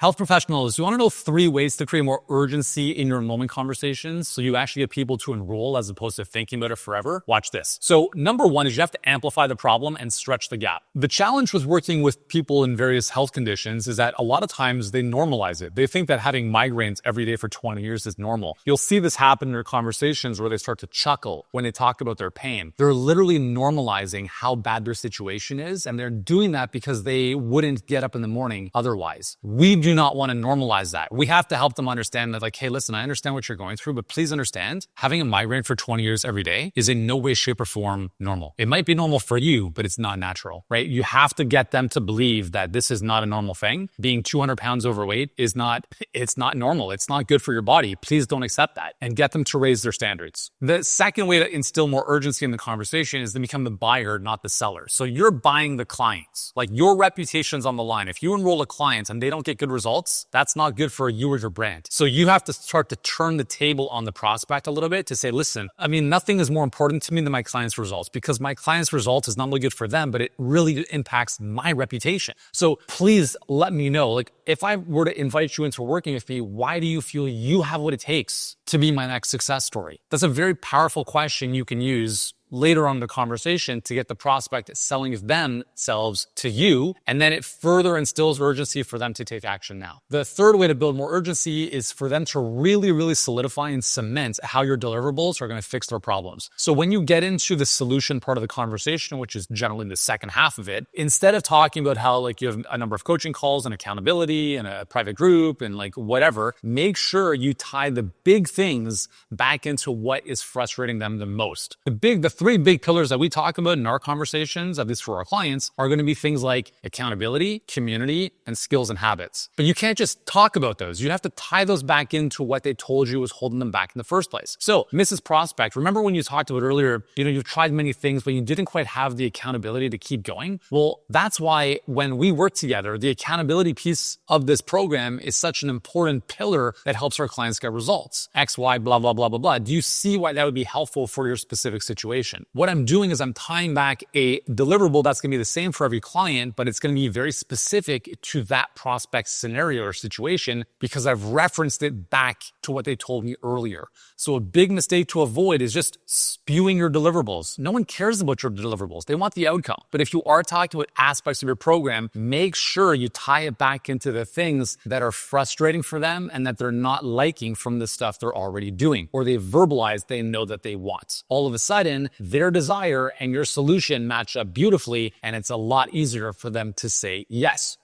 Health professionals, you want to know 3 ways to create more urgency in your enrollment conversations so you actually get people to enroll as opposed to thinking about it forever? Watch this. So number 1 is you have to amplify the problem and stretch the gap. The challenge with working with people in various health conditions is that a lot of times they normalize it. They think that having migraines every day for 20 years is normal. You'll see this happen in their conversations where they start to chuckle when they talk about their pain. They're literally normalizing how bad their situation is, and they're doing that because they wouldn't get up in the morning otherwise. We do not want to normalize that. We have to help them understand that, like, hey, listen, I understand what you're going through, but please understand, having a migraine for 20 years every day is in no way, shape, or form normal. It might be normal for you, but it's not natural, right? You have to get them to believe that this is not a normal thing. Being 200 pounds overweight is not, it's not normal. It's not good for your body. Please don't accept that, and get them to raise their standards. The second way to instill more urgency in the conversation is to become the buyer, not the seller. So you're buying the clients, like your reputation's on the line. If you enroll a client and they don't get good results, that's not good for you or your brand. So you have to start to turn the table on the prospect a little bit to say, listen, I mean, nothing is more important to me than my client's results, because my client's results is not only good for them, but it really impacts my reputation. So please let me know, like, if I were to invite you into working with me, why do you feel you have what it takes to be my next success story? That's a very powerful question you can use later on in the conversation to get the prospect selling themselves to you, and then it further instills urgency for them to take action now. The third way to build more urgency is for them to really, really solidify and cement how your deliverables are going to fix their problems. So when you get into the solution part of the conversation, which is generally the second half of it, instead of talking about how, like, you have a number of coaching calls and accountability and a private group and like whatever, make sure you tie the big things back into what is frustrating them the most. The 3 big pillars that we talk about in our conversations, at least for our clients, are going to be things like accountability, community, and skills and habits. But you can't just talk about those. You have to tie those back into what they told you was holding them back in the first place. So, Mrs. Prospect, remember when you talked about earlier, you've tried many things, but you didn't quite have the accountability to keep going? Well, that's why when we work together, the accountability piece of this program is such an important pillar that helps our clients get results. X, Y, blah, blah, blah, blah, blah. Do you see why that would be helpful for your specific situation? What I'm doing is I'm tying back a deliverable that's going to be the same for every client, but it's going to be very specific to that prospect scenario or situation because I've referenced it back to what they told me earlier. So a big mistake to avoid is just spewing your deliverables. No one cares about your deliverables. They want the outcome. But if you are talking about aspects of your program, make sure you tie it back into the things that are frustrating for them and that they're not liking from the stuff they're already doing, or they verbalize they know that they want. All of a sudden, their desire and your solution match up beautifully, and it's a lot easier for them to say yes.